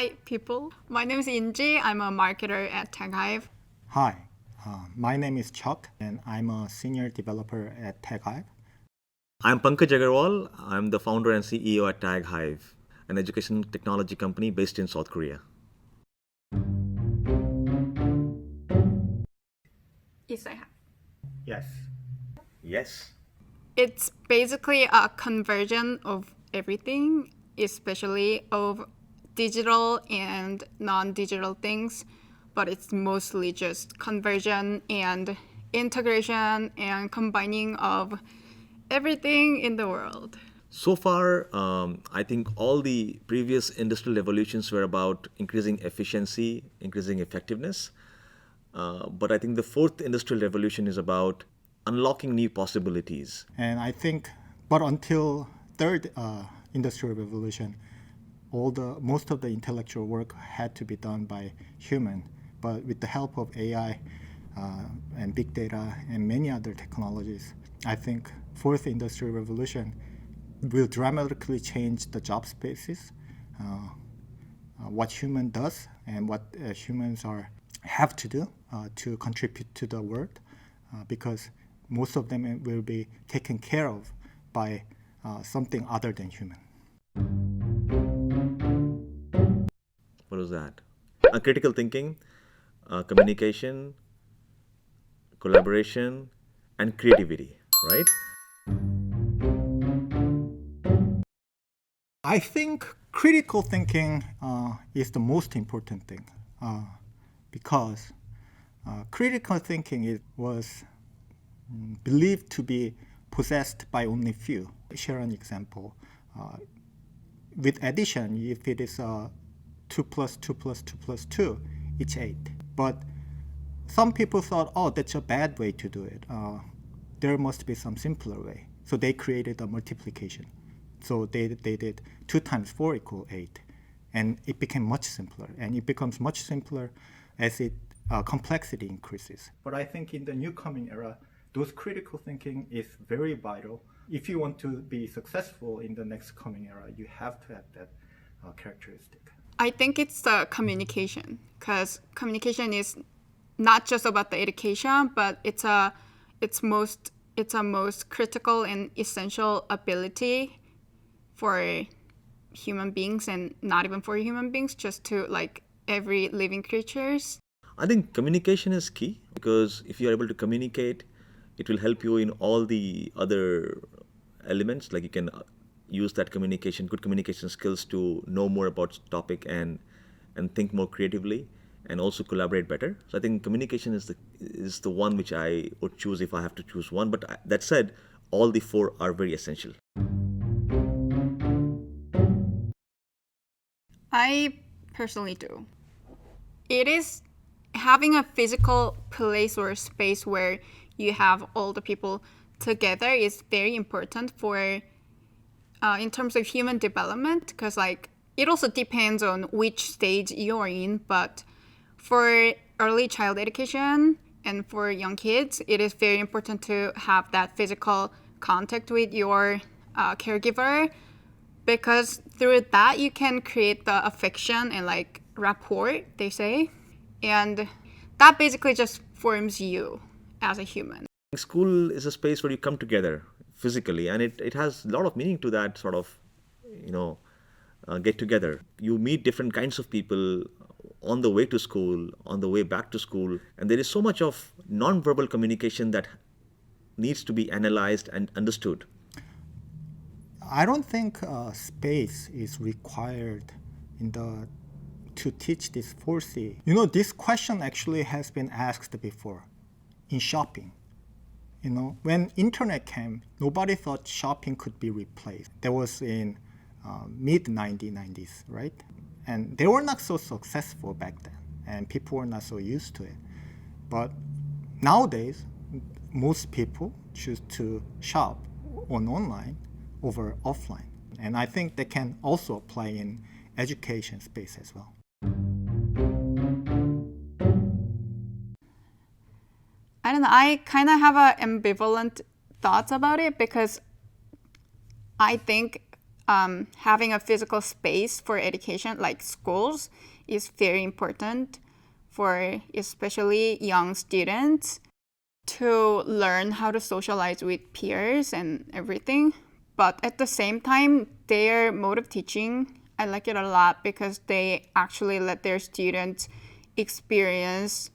Hi, people. My name is Inji. I'm a marketer at TechHive. Hi, my name is Chuck, and I'm a senior developer at TechHive. I'm Pankaj Agarwal. I'm the founder and CEO at TagHive, an education technology company based in South Korea. Yes, I have. Yes. Yes. It's basically a conversion of everything, especially of digital and non-digital things, but it's mostly just conversion and integration and combining of everything in the world. So far, I think all the previous industrial revolutions were about increasing efficiency, increasing effectiveness. But I think the fourth industrial revolution is about unlocking new possibilities. And I think, but until third industrial revolution, most of the intellectual work had to be done by human. But with the help of AI and big data and many other technologies, I think fourth industrial revolution will dramatically change the job spaces, what human does and what humans have to do to contribute to the world, because most of them will be taken care of by something other than human. What is that? Critical thinking, communication, collaboration, and creativity, right? I think critical thinking is the most important thing, because critical thinking was believed to be possessed by only few. Share an example. With addition, if it is 2 plus 2 plus 2 plus 2, it's 8. But some people thought, oh, that's a bad way to do it. There must be some simpler way. So they created a multiplication. So they did 2 times 4 equal 8. And it became much simpler. And it becomes much simpler as complexity increases. But I think in the new coming era, those critical thinking is very vital. If you want to be successful in the next coming era, you have to have that characteristic. I think it's the communication, because communication is not just about the education, but it's a most critical and essential ability for human beings, and not even for human beings, just to like every living creatures. I think communication is key because if you are able to communicate, it will help you in all the other elements. Like you can use that good communication skills to know more about topic and think more creatively and also collaborate better. So I think communication is the one which I would choose if I have to choose one. But that said, all the four are very essential. I personally do. It is having a physical place or space where you have all the people together is very important for in terms of human development, because like it also depends on which stage you're in, but for early child education and for young kids, it is very important to have that physical contact with your caregiver, because through that you can create the affection and like rapport, they say, and that basically just forms you as a human. School is a space where you come together physically, and it has a lot of meaning to that sort of, get together. You meet different kinds of people on the way to school, on the way back to school, and there is so much of non-verbal communication that needs to be analyzed and understood. I don't think space is required to teach this 4C. This question actually has been asked before in shopping. When internet came, nobody thought shopping could be replaced. That was in mid-1990s, right? And they were not so successful back then, and people were not so used to it. But nowadays, most people choose to shop online over offline. And I think they can also apply in education space as well. I don't know. I kind of have a ambivalent thoughts about it, because I think having a physical space for education, like schools, is very important for especially young students to learn how to socialize with peers and everything. But at the same time, their mode of teaching, I like it a lot because they actually let their students experience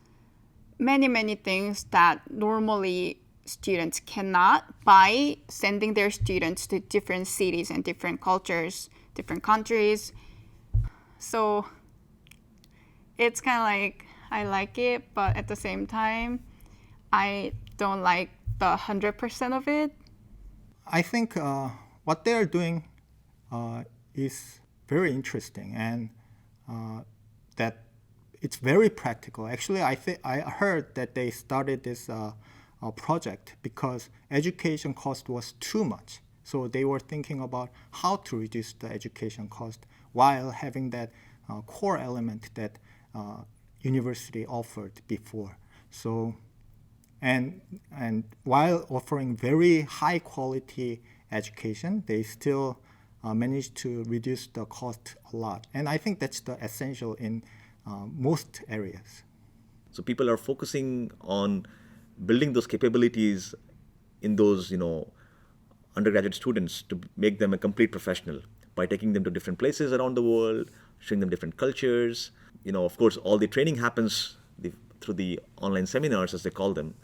many, many things that normally students cannot by sending their students to different cities and different cultures, different countries. So it's kind of like I like it, but at the same time, I don't like the 100% of it. I think what they are doing is very interesting, and that it's very practical. Actually, I heard that they started this project because education cost was too much. So they were thinking about how to reduce the education cost while having that core element that university offered before. So and while offering very high quality education, they still managed to reduce the cost a lot. And I think that's the essential in most areas. So people are focusing on building those capabilities in those, undergraduate students to make them a complete professional by taking them to different places around the world, showing them different cultures. Of course, all the training happens through the online seminars, as they call them.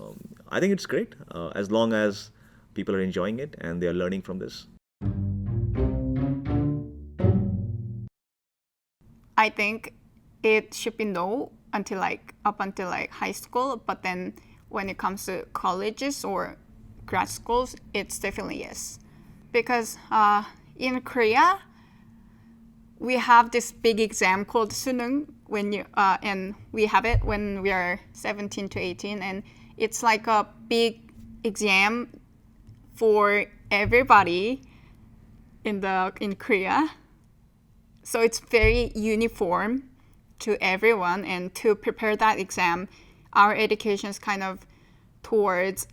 I think it's great as long as people are enjoying it and they are learning from this. I think it should be no up until high school, but then when it comes to colleges or grad schools, it's definitely yes. Because in Korea, we have this big exam called 수능 and we have it when we are 17 to 18, and it's like a big exam for everybody in Korea. So it's very uniform to everyone, and to prepare that exam, our education is kind of towards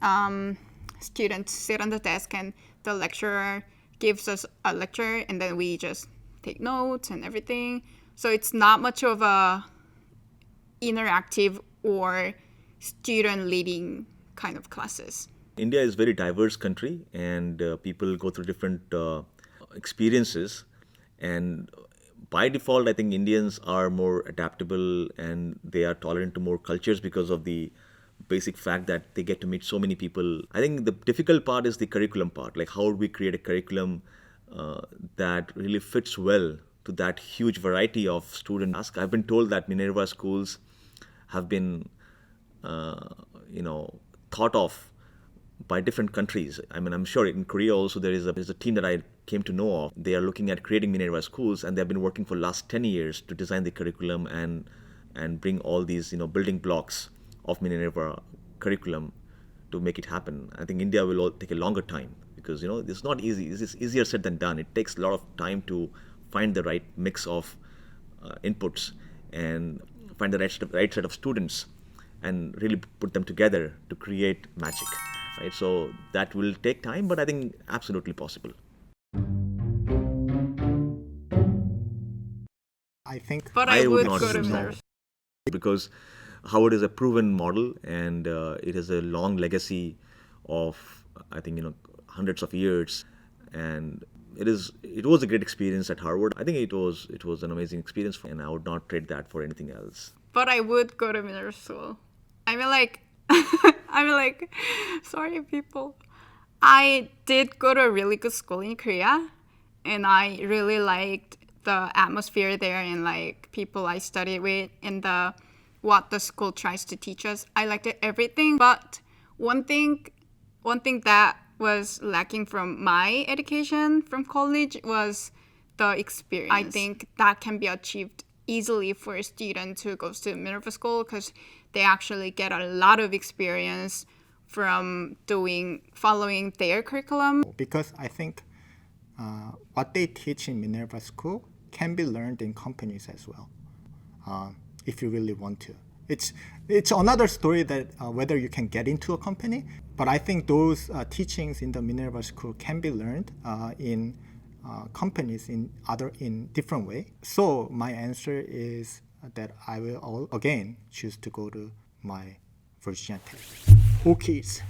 students sit on the desk and the lecturer gives us a lecture and then we just take notes and everything. So it's not much of a interactive or student leading kind of classes. India is a very diverse country, and people go through different experiences. And by default, I think Indians are more adaptable and they are tolerant to more cultures because of the basic fact that they get to meet so many people. I think the difficult part is the curriculum part, like how do we create a curriculum that really fits well to that huge variety of students. I've been told that Minerva schools have been, thought of by different countries. I mean, I'm sure in Korea also there's a team that I came to know of. They are looking at creating Minerva schools, and they've been working for the last 10 years to design the curriculum and bring all these building blocks of Minerva curriculum to make it happen. I think India will take a longer time because it's not easy. It's easier said than done. It takes a lot of time to find the right mix of inputs and find the right set of students and really put them together to create magic. Right? So that will take time, but I think absolutely possible. I think But I I would would not go to choose Minerva. because Howard is a proven model, and it has a long legacy of, I think, hundreds of years, and it was a great experience at Harvard. I think it was an amazing experience, and I would not trade that for anything else. But I would go to Minerva School. I mean, sorry, people. I did go to a really good school in Korea, and I really liked the atmosphere there and people I studied with and what the school tries to teach us. I liked it, everything. But one thing that was lacking from my education from college was the experience. I think that can be achieved easily for a student who goes to Minerva School because they actually get a lot of experience from following their curriculum. because I think what they teach in Minerva School can be learned in companies as well, if you really want to. It's another story that whether you can get into a company, but I think those teachings in the Minerva School can be learned in companies in different way. So my answer is that I will again choose to go to my Virginia Tech. Who kids?